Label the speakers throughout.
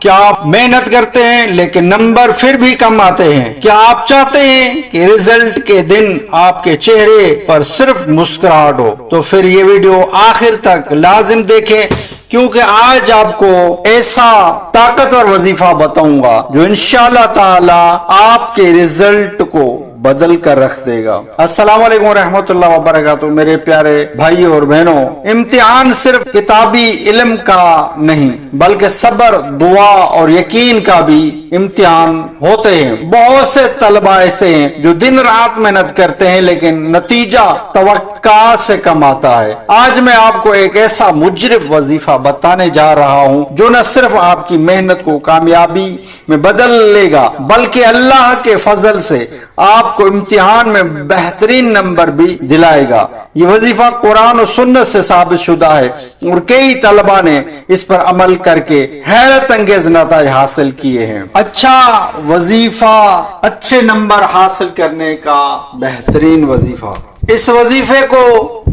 Speaker 1: کیا آپ محنت کرتے ہیں لیکن نمبر پھر بھی کم آتے ہیں؟ کیا آپ چاہتے ہیں کہ رزلٹ کے دن آپ کے چہرے پر صرف مسکراہٹ ہو؟ تو پھر یہ ویڈیو آخر تک لازم دیکھیں، کیونکہ آج آپ کو ایسا طاقتور وظیفہ بتاؤں گا جو انشاءاللہ تعالی آپ کے رزلٹ کو بدل کر رکھ دے گا۔ السلام علیکم ورحمۃ اللہ وبرکاتہ۔ میرے پیارے بھائی اور بہنوں، امتحان صرف کتابی علم کا نہیں بلکہ صبر، دعا اور یقین کا بھی امتحان ہوتے ہیں۔ بہت سے طلبہ ایسے ہیں جو دن رات محنت کرتے ہیں لیکن نتیجہ توقع سے کم آتا ہے۔ آج میں آپ کو ایک ایسا مجرب وظیفہ بتانے جا رہا ہوں جو نہ صرف آپ کی محنت کو کامیابی میں بدل لے گا بلکہ اللہ کے فضل سے آپ کو امتحان میں بہترین نمبر بھی دلائے گا۔ یہ وظیفہ قرآن و سنت سے ثابت شدہ ہے اور کئی طلبہ نے اس پر عمل کر کے حیرت انگیز نتائج حاصل کیے ہیں۔ اچھا وظیفہ، اچھے نمبر حاصل کرنے کا بہترین وظیفہ۔ اس وظیفے کو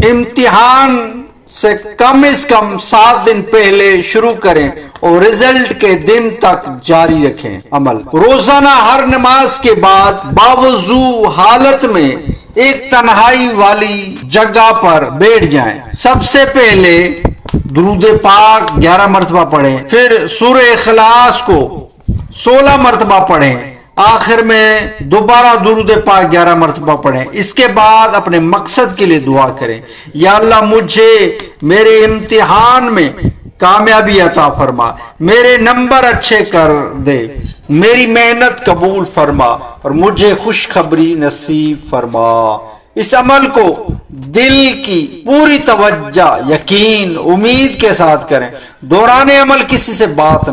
Speaker 1: امتحان سے کم از کم 7 دن پہلے شروع کریں اور رزلٹ کے دن تک جاری رکھیں عمل۔ روزانہ ہر نماز کے بعد باوضو حالت میں ایک تنہائی والی جگہ پر بیٹھ جائیں۔ سب سے پہلے درود پاک 11 مرتبہ پڑھیں، پھر سورہ اخلاص کو 16 مرتبہ پڑھیں، آخر میں دوبارہ درود پاک 11 مرتبہ پڑھیں۔ اس کے بعد اپنے مقصد کے لیے دعا کریں، یا اللہ مجھے میرے امتحان میں کامیابی عطا فرما، میرے نمبر اچھے کر دے، میری محنت قبول فرما اور مجھے خوشخبری نصیب فرما۔ اس عمل کو دل کی پوری توجہ، یقین، امید کے ساتھ کریں۔ دوران عمل کسی سے بات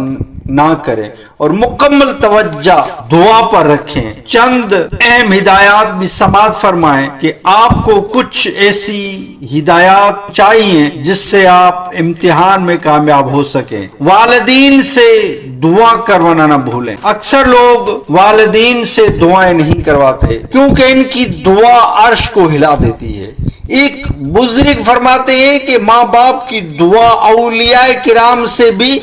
Speaker 1: نہ کریں اور مکمل توجہ دعا پر رکھیں۔ چند اہم ہدایات بھی سماعت فرمائیں کہ آپ کو کچھ ایسی ہدایات چاہیے جس سے آپ امتحان میں کامیاب ہو سکیں۔ والدین سے دعا کروانا نہ بھولیں۔ اکثر لوگ والدین سے دعائیں نہیں کرواتے کیونکہ ان کی دعا عرش کو ہلا دیتی ہے۔ ایک بزرگ فرماتے ہیں کہ ماں باپ کی دعا اولیاء کرام سے بھی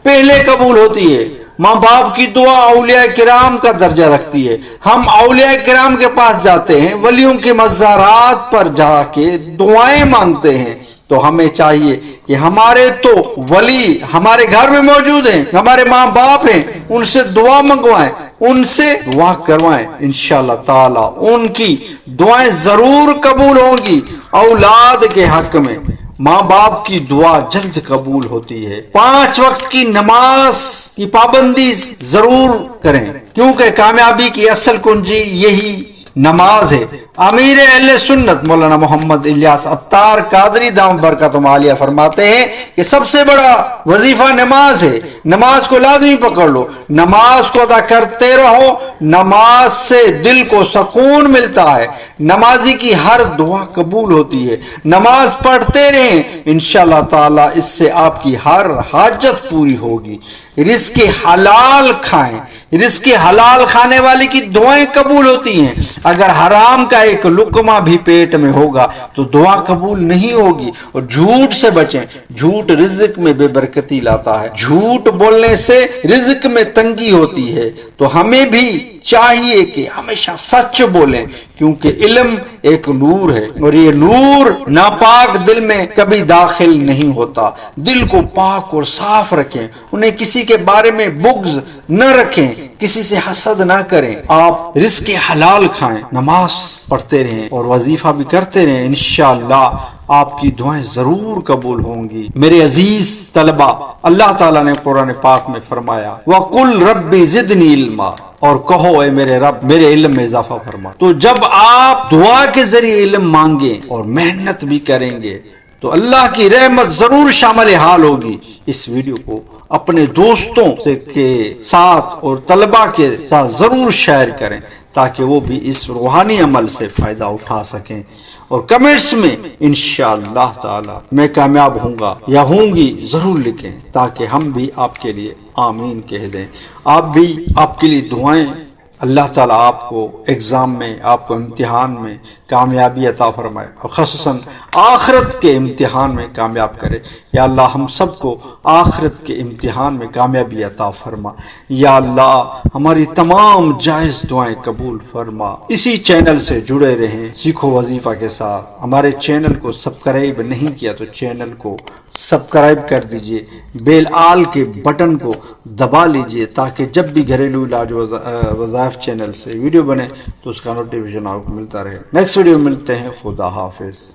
Speaker 1: پہلے قبول ہوتی ہے۔ ماں باپ کی دعا اولیاء کرام کا درجہ رکھتی ہے۔ ہم اولیاء کرام کے پاس جاتے ہیں، ولیوں کے مزارات پر جا کے دعائیں مانگتے ہیں، تو ہمیں چاہیے کہ ہمارے تو ولی ہمارے گھر میں موجود ہیں، ہمارے ماں باپ ہیں، ان سے دعا منگوائیں، ان سے دعا کروائیں، انشاءاللہ تعالی ان کی دعائیں ضرور قبول ہوں گی۔ اولاد کے حق میں ماں باپ کی دعا جلد قبول ہوتی ہے۔ 5 وقت کی نماز کی پابندی ضرور کریں کیونکہ کامیابی کی اصل کنجی یہی نماز ہے۔ امیر اہل سنت مولانا محمد الیاس عطار قادری دام برکاتہم عالیہ فرماتے ہیں کہ سب سے بڑا وظیفہ نماز ہے۔ نماز کو لازمی پکڑ لو، نماز کو ادا کرتے رہو، نماز سے دل کو سکون ملتا ہے، نمازی کی ہر دعا قبول ہوتی ہے۔ نماز پڑھتے رہیں، انشاءاللہ تعالی اس سے آپ کی ہر حاجت پوری ہوگی۔ رزق حلال کھائیں، رزق حلال کھانے والے کی دعائیں قبول ہوتی ہیں۔ اگر حرام کا ایک لقمہ بھی پیٹ میں ہوگا تو دعا قبول نہیں ہوگی۔ اور جھوٹ سے بچیں، جھوٹ رزق میں بے برکتی لاتا ہے، جھوٹ بولنے سے رزق میں تنگی ہوتی ہے۔ تو ہمیں بھی چاہیے کہ ہمیشہ سچ بولیں کیونکہ علم ایک نور ہے اور یہ نور ناپاک دل میں کبھی داخل نہیں ہوتا۔ دل کو پاک اور صاف رکھیں، انہیں کسی کے بارے میں بغض نہ رکھیں، کسی سے حسد نہ کریں۔ آپ رزق حلال کھائیں، نماز پڑھتے رہیں اور وظیفہ بھی کرتے رہیں، انشاءاللہ آپ کی دعائیں ضرور قبول ہوں گی۔ میرے عزیز طلبہ، اللہ تعالیٰ نے قرآن پاک میں فرمایا وَقُلْ رَبِّ زِدْنِي عِلْمًا، اور کہو اے میرے رب میرے علم میں اضافہ فرما۔ تو جب آپ دعا کے ذریعے علم مانگیں اور محنت بھی کریں گے تو اللہ کی رحمت ضرور شامل حال ہوگی۔ اس ویڈیو کو اپنے دوستوں کے ساتھ اور طلبہ کے ساتھ ضرور شیئر کریں تاکہ وہ بھی اس روحانی عمل سے فائدہ اٹھا سکیں، اور کمنٹس میں انشاءاللہ تعالی میں کامیاب ہوں گا یا ہوں گی ضرور لکھیں تاکہ ہم بھی آپ کے لیے آمین کہہ دیں۔ آپ بھی آپ کے لیے دعائیں، اللہ تعالیٰ آپ کو ایگزام میں، آپ کو امتحان میں کامیابی عطا فرمائے، اور خصوصاً آخرت کے امتحان میں کامیاب کرے۔ یا اللہ ہم سب کو آخرت کے امتحان میں کامیابی عطا فرما۔ یا اللہ ہماری تمام جائز دعائیں قبول فرما۔ اسی چینل سے جڑے رہیں سیکھو وظیفہ کے ساتھ۔ ہمارے چینل کو سبسکرائب نہیں کیا تو چینل کو سبسکرائب کر دیجئے، بیل آل کے بٹن کو دبا لیجئے تاکہ جب بھی گھریلو علاج وظائف چینل سے ویڈیو بنے تو اس کا نوٹیفیکیشن آپ کو ملتا رہے۔ نیکسٹ ویڈیو ملتے ہیں، خدا حافظ۔